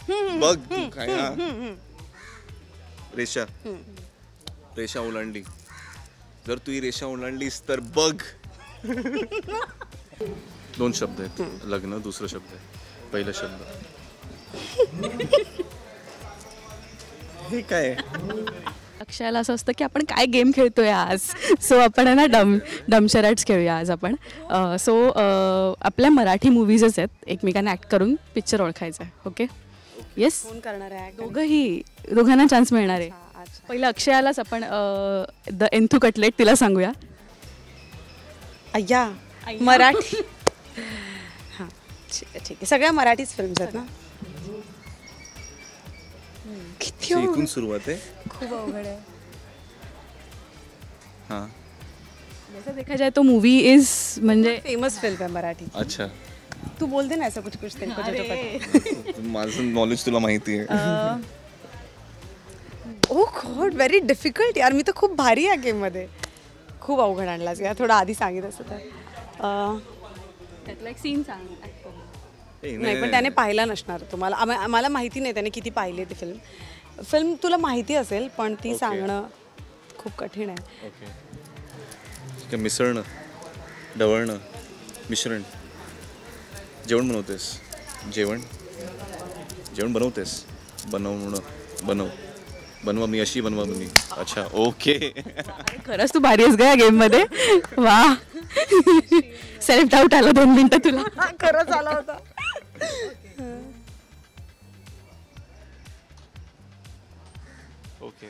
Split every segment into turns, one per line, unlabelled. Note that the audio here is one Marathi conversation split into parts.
बघ तू काय हा रेषा रेषा ओलांडली जर तू ही रेषा ओलांडलीस तर बघ 2 शब्द आहेत लग्न दुसरा शब्द आहे पहिला शब्द हे काय
अक्षयाला असं असतं की आपण काय गेम खेळतोय आज सो आपण आहे ना डमशराट्स खेळूया आज आपण सो आपल्या मराठी मूवीजच आहेत एकमेकांना ॲक्ट करून पिक्चर ओळखायचा आहे ओके येस
कोण करणार आहे
दोघांना चान्स मिळणार आहे पहिलं अक्षयालाच आपण द एन्थू कटलेट तिला सांगूया
अय्या मराठी हां ठीक आहे सगळ्या मराठीच फिल्म्स आहेत ना किती
इथून सुरुवात आहे
खूप अवघड आहे
हां
जैसा देखा जाए तो मूवी इज म्हणजे
फेमस फिल्म आहे मराठी
अच्छा
तू बोलते ना असं कुछ कुछ तेरे को जो पता
माझं नॉलेज तुला माहिती आहे
ओ गॉड व्हेरी डिफिकल्ट यार मी तर खूप भारी आहे गेममध्ये खूप अवघड आणलास यार थोडं आधी सांगितलं असतं तर
त्यातला एक सीन सांग
नाही पण त्याने पाहिला नसणार तुम्हाला आम्हाला माहिती नाही त्याने किती पाहिले ती फिल्म तुला माहिती असेल पण ती सांगणं खूप कठीण आहे
ओके मिसळणं ढवळणं मिश्रण जेवण बनवतेस जेवण बनवतेस बनवा मी अशी बनवा मी अच्छा ओके
खरंच तू भारी आहेस ग या गेममध्ये वा सेल्फ डाऊट आला 2 मिनिटं तुला
खरंच आला होता
ओके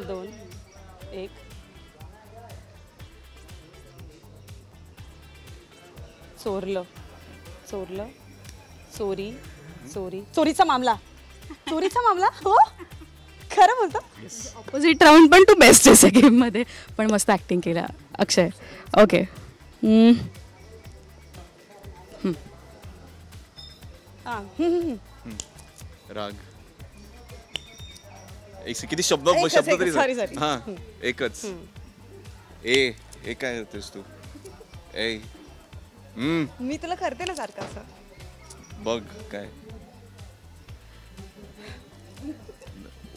2 1 चोरलं चोरीचा मामला हो खरं बोलतो
ऑपोजिट राऊंड पण तू बेस्ट आहेस या गेममध्ये पण मस्त ॲक्टिंग केलं अक्षय ओके
राग किती शब्द तरी
सॉरी
हां एकच ए काय होतेस तू ए
मी तुला करते ना सारखं असं
बघ काय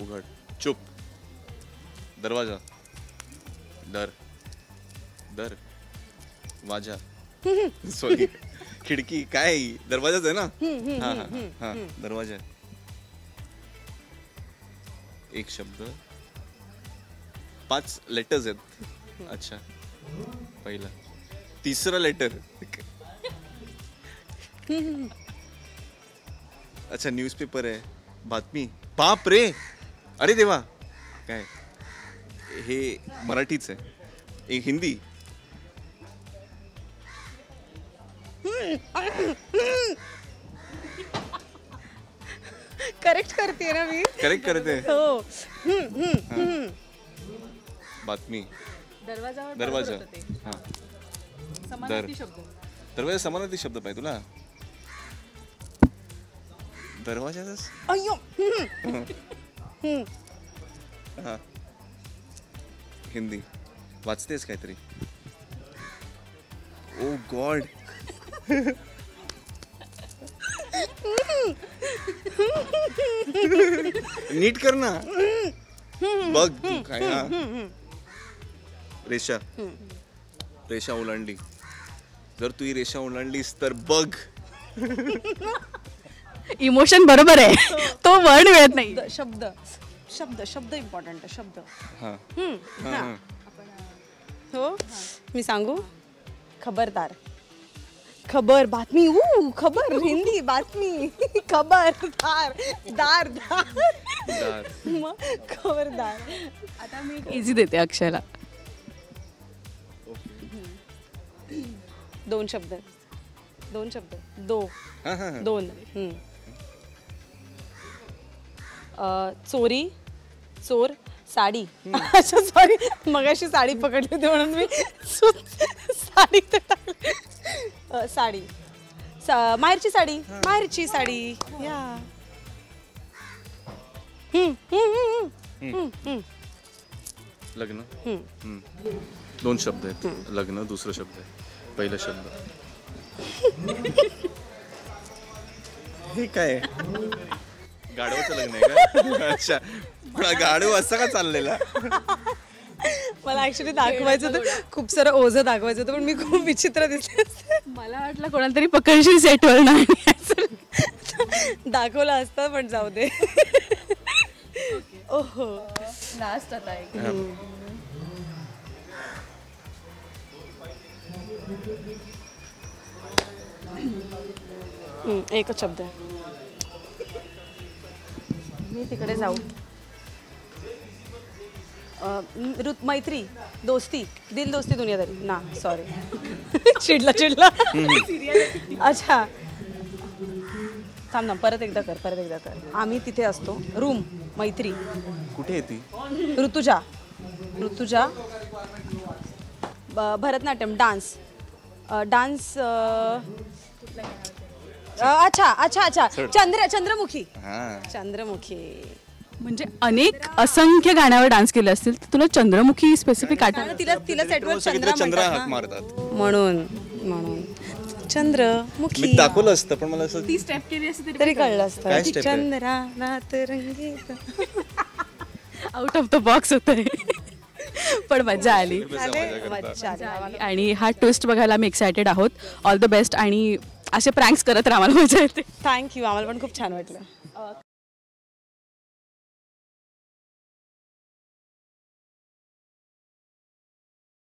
उघड चुप दरवाजा दर वाजा सॉरी खिडकी काय दरवाजाच आहे ना हा दरवाजा एक शब्द 5 लेटर्स आहेत अच्छा पहिला तिसरा लेटर अच्छा न्यूजपेपर आहे बातमी बाप रे अरे देवा काय हे मराठीच आहे एक हिंदी
करेक्ट करते ना मी
करेक्ट करते
हो
बातमी दरवाजा हा दरवाजा समानार्थी शब्द पाहिजे तुला दरवाजाच
अय्यो
हा हिंदी वाचतेस काहीतरी ओ गॉड नीट कर ना बघ तू काय हा रेषा ओलांडली जर तू ही रेषा ओलांडलीस तर बघ
इमोशन बरोबर आहे तो वर्ड मिळत नाही
शब्द इम्पॉर्टंट आहे शब्द
हा
हो मी सांगू खबरदार खबर बातमी खबर हिंदी बातमी खबरदार दार मग खबरदार
आता मी इझी देते अक्षयला
2 शब्द दोन चोर साडी अच्छा सॉरी मगाशी साडी पकडली होती म्हणून मी साडी साडी माहेरची साडी या
लग्न 2 शब्द आहेत लग्न दुसरा शब्द आहे पहिला शब्द हे काय गाढवाचं लग्न आहे का? अच्छा, पण गाढव असं का चाललेला?
मला ऍक्च्युली दाखवायचं होतं, खूप सारं ओझं दाखवायचं होतं, पण मी खूप विचित्र दिसले असते.
मला वाटलं कोणाला तरी पकडशील सेटवर नाही.
दाखवलं असतं पण जाऊ दे. ओहो
लास्ट आता एक.
एकच शब्द आहे. मी तिकडे जाऊ. मैत्री, दोस्ती, दिल दोस्ती दुनियादारी ना, सॉरी. चिडला. अच्छा थांब ना, परत एकदा कर. आम्ही तिथे असतो. रूम, मैत्री.
कुठे आहे ती?
ऋतुजा, भरतनाट्यम, डान्स. अच्छा. चंद्रमुखी.
म्हणजे अनेक असंख्य गाण्यावर डान्स केले असतील तर तुला चंद्रमुखी स्पेसिफिक आठवलं?
तिला सेटवर
चंद्र हाक मारतात
म्हणून चंद्रमुखी.
मी दाखवलं असतं पण मला असं
ती स्टेप केली असती
तरी कळलं
काय
असतं.
step आहे?
चंद्रानात रंगीत.
आउट ऑफ द बॉक्स होतंय. पण मजा आली
मज्जा आली.
आणि हा ट्विस्ट बघायला आम्ही एक्सायटेड आहोत. ऑल द बेस्ट आणि असे प्रँक्स करत राहा, आम्हाला मजा येते.
थँक्यू, आम्हाला पण खूप छान वाटलं.